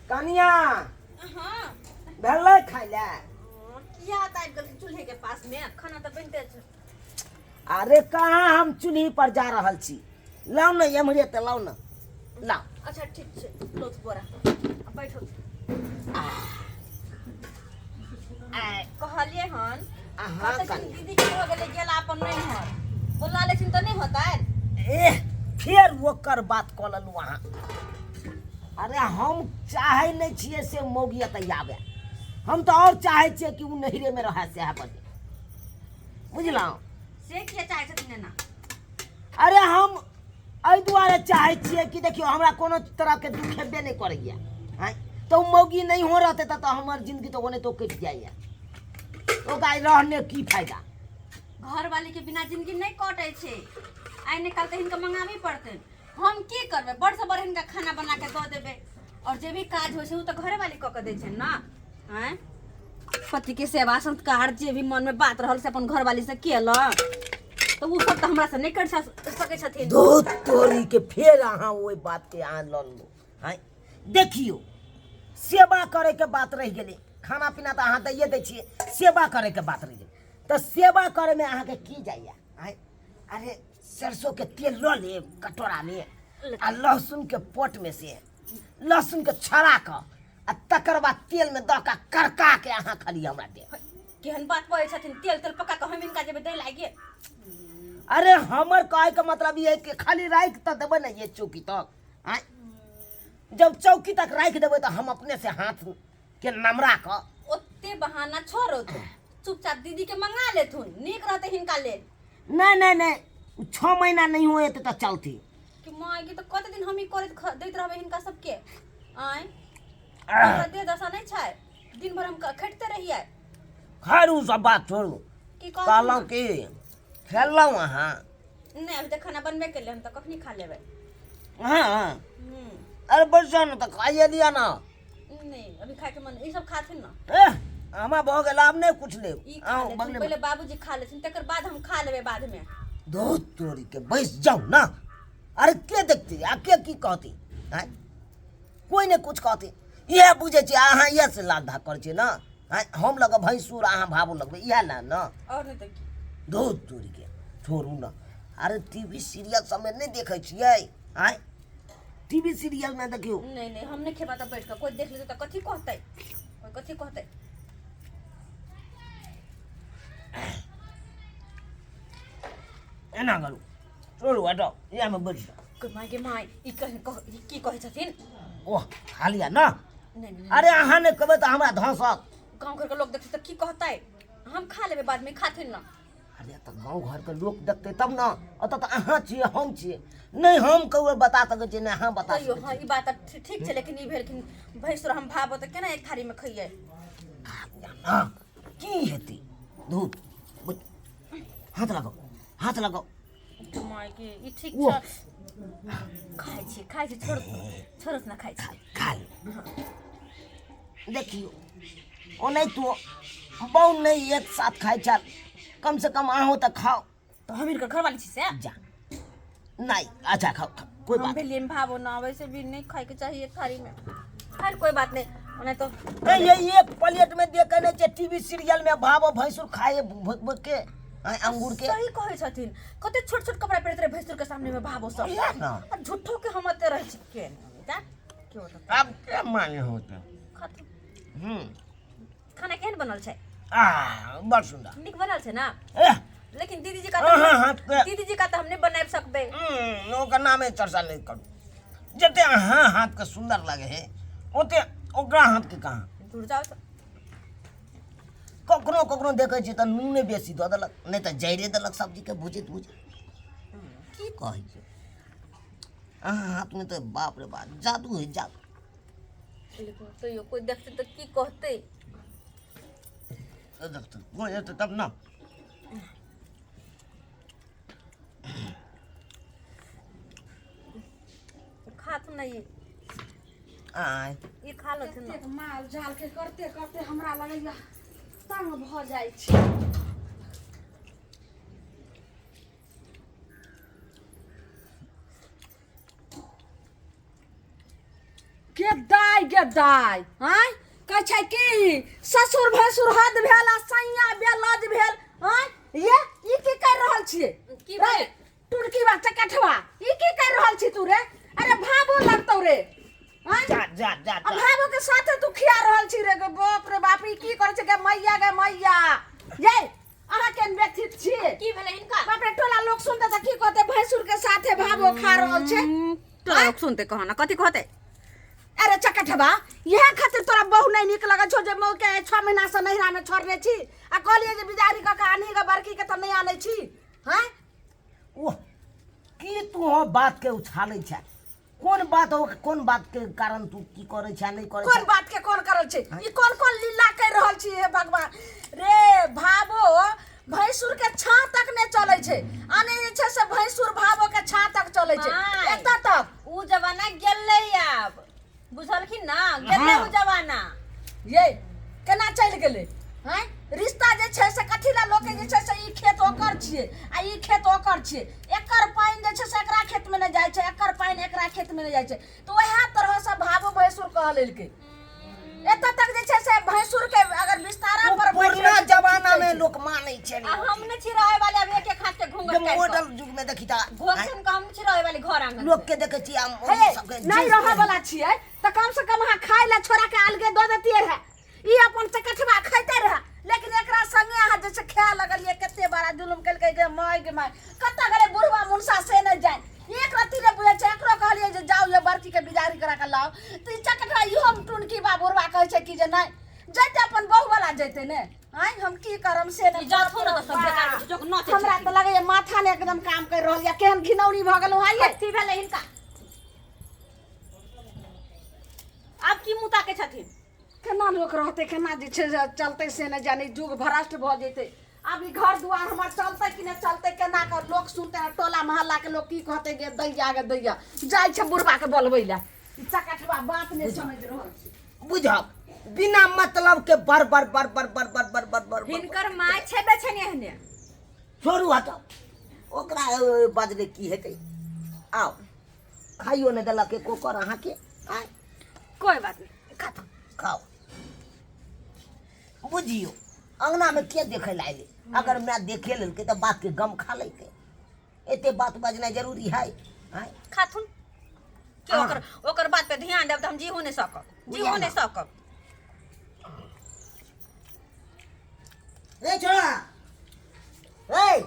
कनिया हाँ भेलै खाइ ले किया आबि गेल चूल्हे के पास में खाना तो बनते छै। अरे कहाँ हम चूल्ही पर जा रहल छी। लाउ न एम्हरे तऽ लाउ न लाउ। अच्छा ठीक छै लो तो बोरा बैठो। कहलिए हन अहाँ दीदी के हो गेलै गेला अपन नहीं हर बोला लेकिन तो नहीं होता है। एह फेर ओकर बात कऽ लेलहुँ अहाँ। अरे हम चाहै नहीं छियै से मौगी एतऽ आबे। हम तो और चाहै छियै कि उ नहिरे में रहे सएह बजे बुझलहुँ। से किया चाहे छथिन ना। अरे हम एहि दुआरे चाहै छियै कि देखियो हमरा कोनो तरह के दुख हेबे नहीं करैया। हैं तो मौगी नहीं हो रहते तो हमार जिंदगी तो ओने तो कट जाइए। ओकरा रहने की फायदा। घर वाली के बिना जिंदगी नहीं कटे छे। आइ निकाल तो हिनका मंगाबी पड़ते। हम की करबे बड़ से बड़ हिनका खाना बना के दो देबे और जे भी काज हो से उ तो घरे वाली क के दे छे ना। हैं पति के सेवा संस्कार जे भी मन में बात रहल से अपन घर वाली से केल तो उ सब तो हमरा से नहीं कर सके छथिन। दूध तोरी के फेर अहाँ ओहि बात के अहाँ लऽ लो। हैं देखियो सेवा करे के बात रह गेलै। खाना पीना तो अहाँ दैये दै छियै। सेवा करे के बात रह गेलै तो सेवा करे में अहाँ के की जाइए। हैं अरे सरसों के तेल लऽ ले कटोरा में आ लहसुन के पोट में से लहसुन के छड़ा क आ तकर बाद तेल में दऽ के करका के अहाँ खाली हमरा दे। केहन बात बोले छथिन तेल तेल पका के हम इनका जेबे दे लागे। अरे हमर कहे के मतलब ये है कि खाली राख तो देबे ना ये चौकी तक। हैं जब चौकी तक राख देबे तो हम अपने से हाथ के नमरा क ओते बहाना छोड़ो तू चुपचाप दीदी के मंगा लेथुन नीक रहते हिनका ले। नहीं 6 महीना नहीं हुए तो चलती कि माँ की तो कते दिन हम ही करे दैत रहबे हिनका सबके। आय हमरा दे दशा नहीं छै दिन भर हम खटते रहिए। खैर उ सब बात छोड़ू। की कहलौं कि खेलौं अहाँ नहीं अभी तक खाना बनबे के लिए हम तो कखनी खा लेबे। हाँ अरे बैठो न तो खाइए दिया ना। नहीं अभी खाए के मन ई सब खाथिन ना। हमा भऽ गेल आब नहीं कुछ ले। ई खा लेथिन पहले बाबूजी खा लेथिन तकर बाद हम खा लेबे बाद में। दूध तोरी के बैस जाओ ना। अरे के देखती आ के की कहती। हैं कोई ने कुछ कहती इहे बुझे छी अहाँ इहे से लाध कर छी ना। हैं हम लगे भैंसुर अहाँ भाबू लगबे इहे ना ना। और नहीं तो की दूध तोरी के छोड़ू ना। अरे टीवी सीरियल सब में नहीं देखे छियै। हैं टीवी सीरियल में देखियो नहीं हम नहीं खेबा तो बैठ के कोई देख लेते तो कथी कहते कोई कथी कहते। एना करू छोड़ू हटाओ इहे में बैठ जाओ। माय गे माय ई की कहे छथिन। ओह खा लिया ना। नहीं अरे अहाँ ने कहबे तो हमरा धंसत। गांव घर के लोग देखते तो की कहते हम खा लेबे बाद में खाथिन ना। अरे तो गांव घर के लोग देखते तब ना। अतः तो अहाँ छियै हम छियै नहीं हम कौन बता सकै छी नहीं अहाँ बता सकै छी। हां ई बात ठीक छै लेकिन ई भेल कि भैंसुर हम भाबो तो केना एक थारी में खइए। ना की हेती दूध हाथ लगाओ। माय के ई ठीक छै खाइ छी छोड़स ना खाइ छी खा देखियो ओ नहीं तो बहु नहीं एक साथ खाई चल कम से कम आहू तो खाओ। तो हम इनका घर वाली छी से जा नहीं अच्छा खाओ कोई बात नहीं। हम भावो ना वैसे भी नहीं खाए के चाहिए एक थारी में। खैर कोई बात नहीं उन्हें तो ये एक प्लेट में दे के नहीं टीवी सीरियल में भावो भैंसुर खाए भूख के अंगूर के। सही कहे छथिन कते छोट छोट कपड़ा पहिरते रहे भैंसुर के सामने में भावो सब ना झूठो के हम अते रह छी के बेटा की होता अब क्या माने होते। खातू खाना केहन बनल छै। बड़ सुंदर निक बनल छै ना। लेकिन दीदी जी का तो हम नहीं बना सकबे। ओकर नामे चर्चा नहीं करू। जते अहाँ हाथ के सुंदर लगे है ओते ओकरा हाथ के कहाँ दूर जाओ तो कखनो देखे छी तो नूने बेसी दऽ देलक नहीं तो जैरे देलक सब्जी के भुजित की कहै छै। अहाँ हाथ में तो बाप रे बाप जादू है जादू। लेकिन तो यो कोई देखते तो की कहते। देखते कोई हेतै तब ना। खात नहीं आय ये खा लो थे ना। माल जाल के करते करते हमरा लगैया तंग भ जाइ छै। के गे दाय हैं कह छै कि ससुर भसुर हद भेल आ सैया भेल लज भेल हैं ये ई की कर रहल छियै की रे भेल? टुड़की बा चकठवा ई की कर रहल छी तू रे अरे भाबो लगतौ रे हैं जा जा जा अब भाबो के साथे तू खिया रहल छी रे गे बाप रे बाप ई की करे छै गे मैया ये अहाँ केन व्यथित छियै की भेलै हिनका बाप रे टोला लोग सुनते त की कहते भैंसुर के साथे भाबो खा रहल छै तोरा लोग सुनते कहना कथी कहते अरे चकठबा यह खातिर तोरा बहु नहीं निक लगे छो जे मौ के 6 महीना से नहिरा में छोड़ने छी आ कहलिए जे बिजारी का कहानी के बड़की के त नहीं आनै छी हैं ओह की तू हो बात के उछालै छै कोन बात के कारण तू की करे छै नहीं करे कौन छै बात के कौन करल छै ई कौन लीला कर रहल छी हे भगवान रे भाबो भैंसुर के छां तक ने चलै छै आने जे छै से भैंसुर भाबो के छां तक चलै छै हाँ। एता तक उ जमाना गेलै आब बुझलखिन ना गेलै हाँ। उ जमाना ये केना चल गेलै हैं रिश्ता जे छै से कथी ला लोक जे छै से ई खेत ओकर छियै आ ई खेत ओकर छियै एकर पाइन जे छै से एकरा खेत में न जाय छै एकर पाइन एकरा खेत में न जाय छै तो वएह तरह से भाबो भैंसुर कह लेलकै एतऽ तक जे छै से भैंसुर के अगर विस्तारा पर पुरना जमाना में लोग मानै छै आ हम ने छी रहे वाले अब एक एक हाथ के घूंघट काट मॉडल युग में देखी ता घोषण का हम छी रहे वाले घर आंगन लोग के देखे छी हम हे, सबके नहीं रहे वाला छियै त कम से कम अहाँ खाय ला छोड़ा के अलगे दऽ देतियै रहे ई अपन चकठवा खैते रहे लेकिन एकरा संगे अहाँ जे छै खाय लगलिए कते बड़ा जुलुम केलकै गे माय कत्ता गरे बुढ़वा मुनसा से न जाय एक रत्ती रे बुझे छै एकरो कहलिए जे जाओ ये बड़की के बिजारी करा के लाओ त ई चकठवा इहो टुनकी बा बुढ़वा कहै छै कि जे नहीं जैते अपन बहु वाला जैते ने आइ हम की करम से न जा थोड़ा तो सब बेकार में जो नचे हमरा त लगे माथा ने एकदम काम कर रहल या केहन घिनौरी भ गेलौ आइए कथी भेलै हिनका अब की मुता के छथिन केना लोक रहते केना जे छै से चलते से न जाने जुग भ्रष्ट भ जेते अब ई घर दुआर हमर चलते कि न चलते केना कर लोग सुनते हैं टोला मोहल्ला के लोग की कहते गे दैया जाय छै बुढ़वा के बोलबै ला ई चकठवा बात ने समझ रहल छी बुझब बिना मतलब के बर हिनकर माय छेबे छै ने एहने छोड़ू हटाओ ओकरा बाजले की हेतै आओ खाइयो ने देलक के कोकर अहाँ के आय कोई बात नहीं खाओ खाओ बुझियो अंगना में के देखे ला अयलै अगर मैं देखे लेलकै तो बात के गम खा लेकै एते बात बजनाइ जरूरी है आय खाथुन के हाँ। ओकर बात पे ध्यान देब त हम जीहू नहीं सकब जीहू नहीं सकब ए छोड़ा ए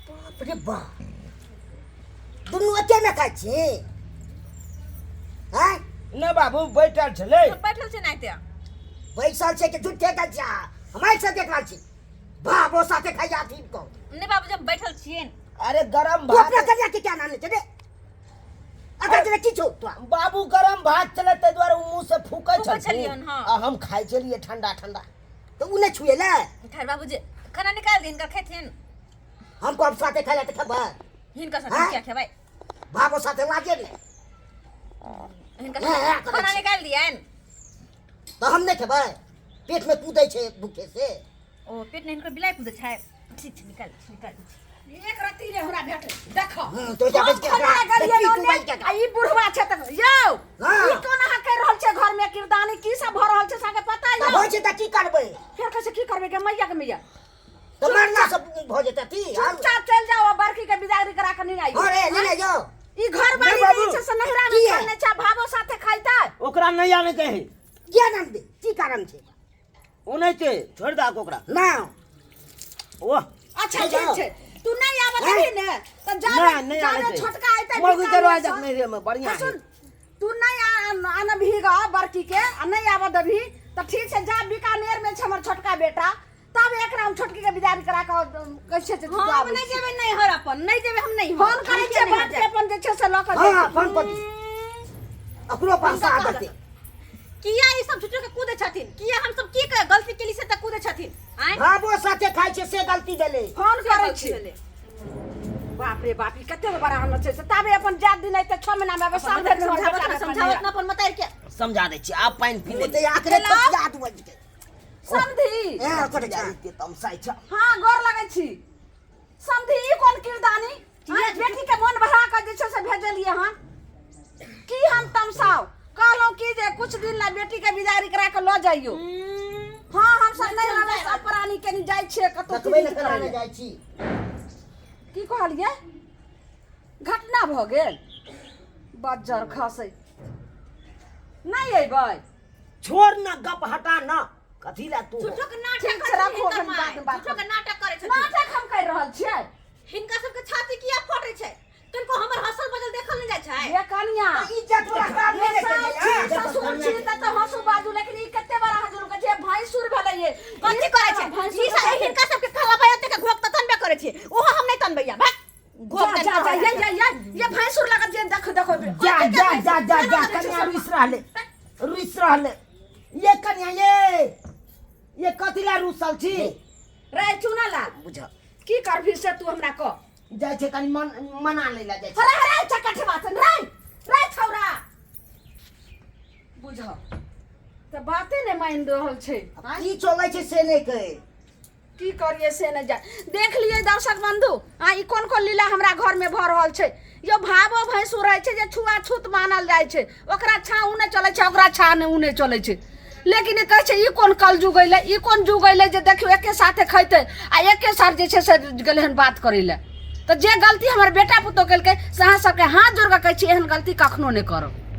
बाप रे बाप दुनू एते में खाइ छी हैं ने बाबू बैठल छलै बैठल छै नाइते बैसल छै कि झूठे का जा हमारे साथ देख रहल छी बाबो साथे खाइ जा ठीक को नहीं बाबू जब बैठल छियै अरे गरम तू अपना भात करिया के क्या नाम लेते दे अगर तेरे की छो तो बाबू गरम भात छलै ताहि दुआरे उ मुंह से फूकै फूकै छलखिन छलियन, हाँ। आ हम खाइ छलियै ठंडा ठंडा तो उन्हें छुए ले खैर बाबू जी खाना निकाल दिन का खेथिन हमको अब साथे खाइ लेते खबर हिनका हाँ? साथ क्या खेबै बाबो साथे लाजे रे हिनका हाँ, हाँ, साथ खाना निकाल दियन तो हम नहीं खेबै पेट में कूदै छै भूखे से ओ पेट नहीं हिनकर बिलाई पूछे छै ठीक छै निकाल एक रत्ती रे हमरा भेट देखो तो जा बच के हम खाना गलिए तू लोने बैठ के आ ई बुढ़वा छै त यौ हाँ। ई कोन अहाँ कर रहल छै घर में किरदानी की सब भ रहल छै साके पता तो यौ हो छै त की करबै फिर कैसे की करबे के मैया तो मरना सब भ जेतै ती हम चुपचाप चल जाओ आ बड़की के बिदागरी करा के नहीं आई अरे ले जो ई घर वाली नहीं बाबू। नहीं छै से नहिरा में की है? चलने छै भाबो साथे खाइता ओकरा नहीं आने चाही क्या नाम दे की कारण छै ओनाहिते छोड़ि दे ओकरा ना ओह अच्छा जाओ। ठीक छै तू नहीं आवत रही ने त जा नहीं जा आने छोटका आइते मौगी दरवाजा नहीं रे में बढ़िया है सुन तू नहीं आना भीगा बड़की के आ नहीं आवत अभी तो ठीक से जा बीकानेर में छै हमर छोटका बेटा तब एकरा हम छोटकी के बिदारी करा के कैसे छै तू हम नहीं जेबै नहीं हर अपन नहीं जेबै हम नहीं फोन करे छै बाप के अपन जे छै से लक हां फोन कर अपनो पास आ जाते किया ई सब छुटो के कूदे छथिन किया हम सब की कर गलती केली से त कूदे छथिन आय बाबो साथे खाइ छै से गलती भेलै फोन करे गलती छी भेलै? बाप रे बाप ई कते बड़ा हम छै से तबे अपन जात दिन అయితే 6 महीना में सामने समझावत ना अपन मतार के समझा दै छी आप पानि पी तो ले आखरे तक याद हो जेतै समधी ए कोटे छै के तमसाइ छ हां गोर लगै छी समधी ई कोन किरदानी हां बेटी के मन भरा के जे छै से भेजलिए हन की हम तमसाओ की जे कुछ दिन ला बेटी के बिदारी करा के लो जाइयो। हाँ हम सब नहीं रहले सब प्राणी के नहीं जाय छे कतो देखबै न कराने जाइ छी। की कहलिए घटना भ गेल बज्जर खसै नहीं अइबै। छोड़ न गप हटा न कथी ला तू झूठो के नाटक ठीक करे छै, छै राखू हिनकर अपन माय। बात। झूठो के नाटक करे छै। नाटक हम कर रहल छियै। हिनका सबके छाती किया फटे छै? तुमको हमर हसल बजल देखल नहीं जाय छै? ये कनिया इज्जत तोरा काम ये नहीं सब देखे ससुर छी त हंसू बाजू, लेकिन ई कते बड़ा हजूर के जे भैंसुर भेलै ये कथी करे छै? ई सब हिनका सबके खाला भयते के घोक त तनबे करे छै। ओहो हम नहीं तनबैया भाग। जा जा जा ये भैंसुर लगत जे देखो देखो जा जा जा जा जा कन्या रुइस रहले ये कन्या ये कथी ला रुसल छी? रे चुना ला बुझ की करभी से तू हमरा को जाइ छै कनी मना ले ला जाइ छै। अरे अरे चकट बात रे छौरा बुझ त बाते ने मान रहल छै। की चलै छै से नहीं कहे। की करिए से न जा देख लिए दर्शक बंधु ई कोन कोन लीला हमरा घर में भ रहल छै। यो भावो भैंसुर रहे छै जे छुआछूत मानल जाय छै, ओकरा छा उने चले छै ओकरा छा ने उने चले छै। लेकिन ई कहै छै ई कोन कल जुग अइले ई कोन जुग अइले जे देखियो एके साथे खैते आ एके साथ जे छै से गेले हन बात करै ले। तो जे गलती हमर बेटा पुतो केलकै से अहाँ सबके हाथ जोड़ के कहै छी एहन गलती कखनो नहीं करो।